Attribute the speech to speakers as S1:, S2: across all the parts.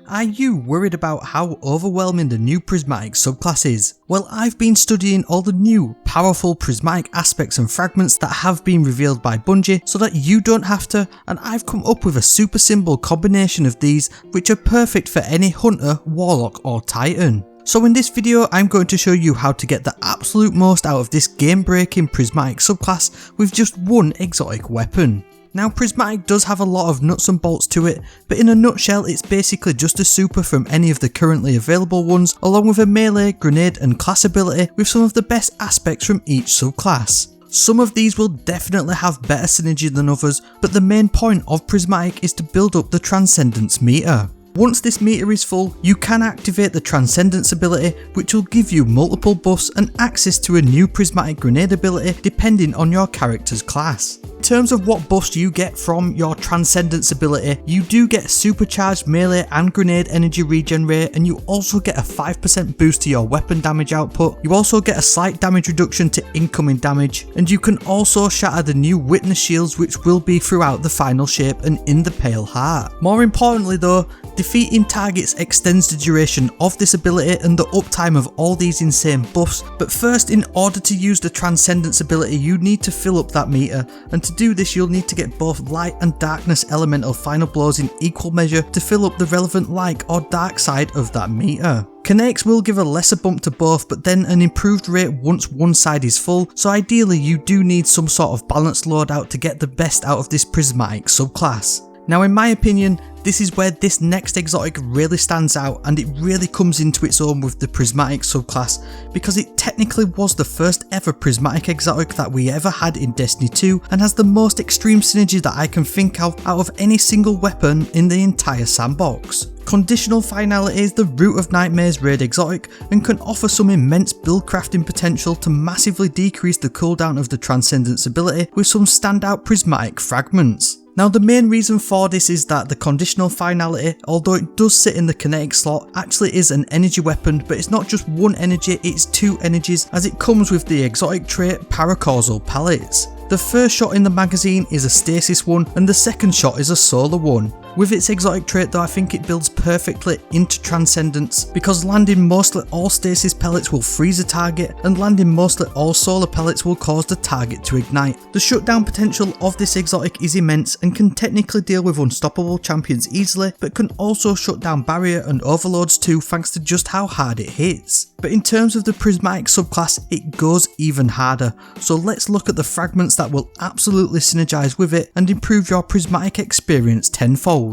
S1: Are you worried about how overwhelming the new Prismatic Subclass is? Well, I've been studying all the new, powerful Prismatic Aspects and Fragments that have been revealed by Bungie so that you don't have to, and I've come up with a super simple combination of these which are perfect for any Hunter, Warlock or Titan. So in this video I'm going to show you how to get the absolute most out of this game breaking Prismatic Subclass with just one exotic weapon. Now Prismatic does have a lot of nuts and bolts to it, but in a nutshell it's basically just a super from any of the currently available ones, along with a melee, grenade and class ability with some of the best aspects from each subclass. Some of these will definitely have better synergy than others, but the main point of Prismatic is to build up the Transcendence meter. Once this meter is full, you can activate the Transcendence ability, which will give you multiple buffs and access to a new Prismatic Grenade ability depending on your character's class. In terms of what buffs you get from your Transcendence ability, you do get supercharged melee and grenade energy regen rate, and you also get a 5% boost to your weapon damage output. You also get a slight damage reduction to incoming damage, and you can also shatter the new Witness shields, which will be throughout the final shape and in the Pale Heart. More importantly though, defeating targets extends the duration of this ability and the uptime of all these insane buffs, but first, in order to use the Transcendence ability you need to fill up that meter, and to do this you'll need to get both light and darkness elemental final blows in equal measure to fill up the relevant light or dark side of that meter. Kinetics will give a lesser bump to both, but then an improved rate once one side is full, so ideally you do need some sort of balanced loadout to get the best out of this Prismatic subclass. Now in my opinion, this is where this next exotic really stands out, and it really comes into its own with the Prismatic subclass, because it technically was the first ever Prismatic exotic that we ever had in Destiny 2 and has the most extreme synergy that I can think of out of any single weapon in the entire sandbox. Conditional Finality is the Root of Nightmare's raid exotic and can offer some immense build crafting potential to massively decrease the cooldown of the Transcendence ability with some standout Prismatic fragments. Now the main reason for this is that the Conditional Finality, although it does sit in the kinetic slot, actually is an energy weapon, but it's not just one energy, it's two energies, as it comes with the exotic trait Paracausal Pellets. The first shot in the magazine is a stasis one and the second shot is a solar one. With its exotic trait though, I think it builds perfectly into Transcendence, because landing mostly all stasis pellets will freeze a target, and landing mostly all solar pellets will cause the target to ignite. The shutdown potential of this exotic is immense and can technically deal with unstoppable champions easily, but can also shut down barrier and overloads too, thanks to just how hard it hits. But in terms of the Prismatic subclass, it goes even harder, so let's look at the fragments that will absolutely synergize with it and improve your Prismatic experience tenfold.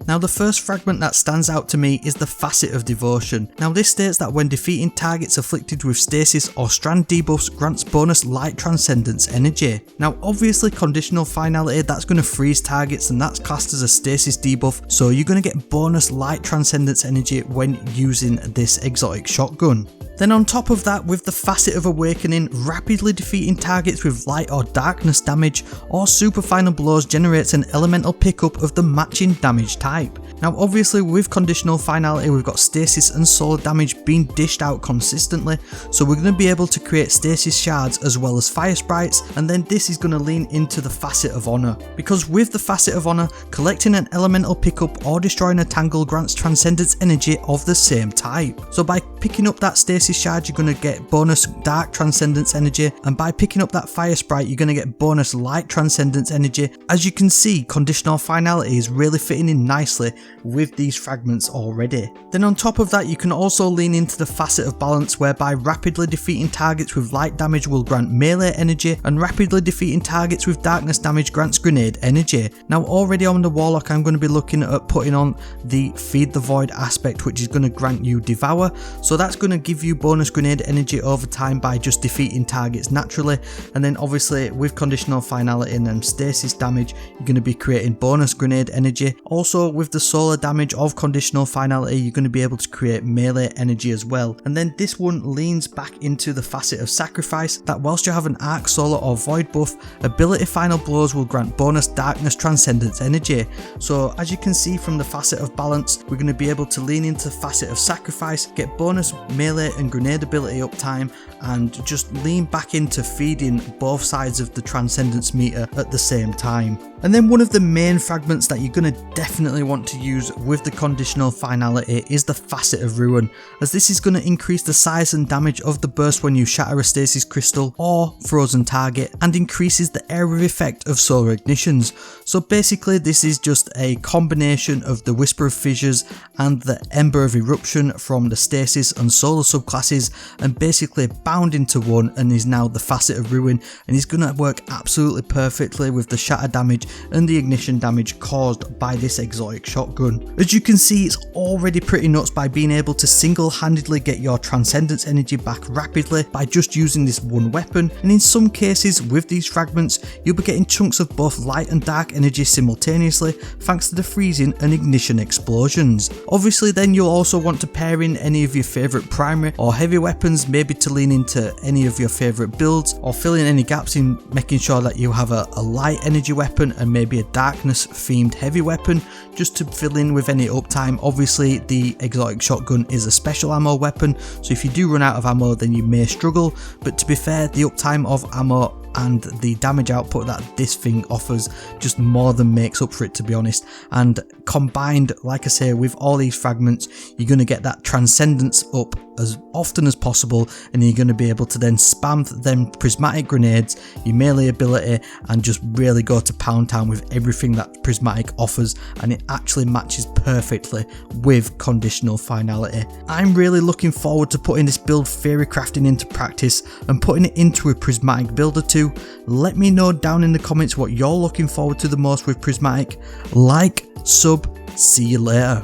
S1: Now the first fragment that stands out to me is the Facet of Devotion. Now this states that when defeating targets afflicted with stasis or strand debuffs grants bonus light Transcendence energy. Now obviously Conditional Finality, that's going to freeze targets and that's classed as a stasis debuff, so you're going to get bonus light Transcendence energy when using this exotic shotgun. Then on top of that, with the Facet of Awakening, rapidly defeating targets with light or darkness damage or super final blows generates an elemental pickup of the matching damage type. Now obviously with Conditional Finality we've got stasis and solar damage being dished out consistently, so we're going to be able to create stasis shards as well as fire sprites, and then this is going to lean into the Facet of Honor, because with the Facet of Honor, collecting an elemental pickup or destroying a tangle grants Transcendence energy of the same type. So by picking up that stasis shard you're going to get bonus dark Transcendence energy, and by picking up that fire sprite you're going to get bonus light Transcendence energy. As you can see, Conditional Finality is really fitting in nicely with these fragments already. Then on top of that you can also lean into the Facet of Balance, whereby rapidly defeating targets with light damage will grant melee energy, and rapidly defeating targets with darkness damage grants grenade energy. Now already on the Warlock I'm going to be looking at putting on the Feed the Void aspect, which is going to grant you Devour, so that's going to give you bonus grenade energy over time by just defeating targets naturally. And then obviously with Conditional Finality and then stasis damage you're going to be creating bonus grenade energy. Also with the solar damage of Conditional Finality you're going to be able to create melee energy as well. And then this one leans back into the Facet of Sacrifice, that whilst you have an arc, solar or void buff, ability final blows will grant bonus darkness Transcendence energy. So as you can see from the Facet of Balance, we're going to be able to lean into Facet of Sacrifice, get bonus melee and grenade ability uptime, and just lean back into feeding both sides of the Transcendence meter at the same time. And then one of the main fragments that you're going to definitely want to use with the conditional finality is the Facet of Ruin, as this is going to increase the size and damage of the burst when you shatter a stasis crystal or frozen target, and increases the area of effect of solar ignitions. So basically this is just a combination of the Whisper of Fissures and the Ember of Eruption from the stasis and solar subclasses, and basically bound into one, and is now the Facet of Ruin, and is going to work absolutely perfectly with the shatter damage and the ignition damage caused by this exotic shotgun. As you can see, it's already pretty nuts by being able to single-handedly get your Transcendence energy back rapidly by just using this one weapon, and in some cases with these fragments you'll be getting chunks of both light and dark energy simultaneously thanks to the freezing and ignition explosions. Obviously then you'll also want to pair in any of your favourite primary or heavy weapons, maybe to lean into any of your favourite builds, or fill in any gaps in making sure that you have a light energy weapon and maybe a darkness themed heavy weapon, just to fill in with any uptime. Obviously the exotic shotgun is a special ammo weapon, so if you do run out of ammo then you may struggle, but to be fair, the uptime of ammo and the damage output that this thing offers just more than makes up for it, to be honest. And combined, like I say, with all these fragments, you're going to get that Transcendence up as often as possible, and you're going to be able to then spam them prismatic grenades, your melee ability, and just really go to pound town with everything that Prismatic offers, and it actually matches perfectly with conditional finality. I'm really looking forward to putting this build theory crafting into practice and putting it into a Prismatic build or two. Let me know down in the comments what you're looking forward to the most with Prismatic. Like, sub, see you later.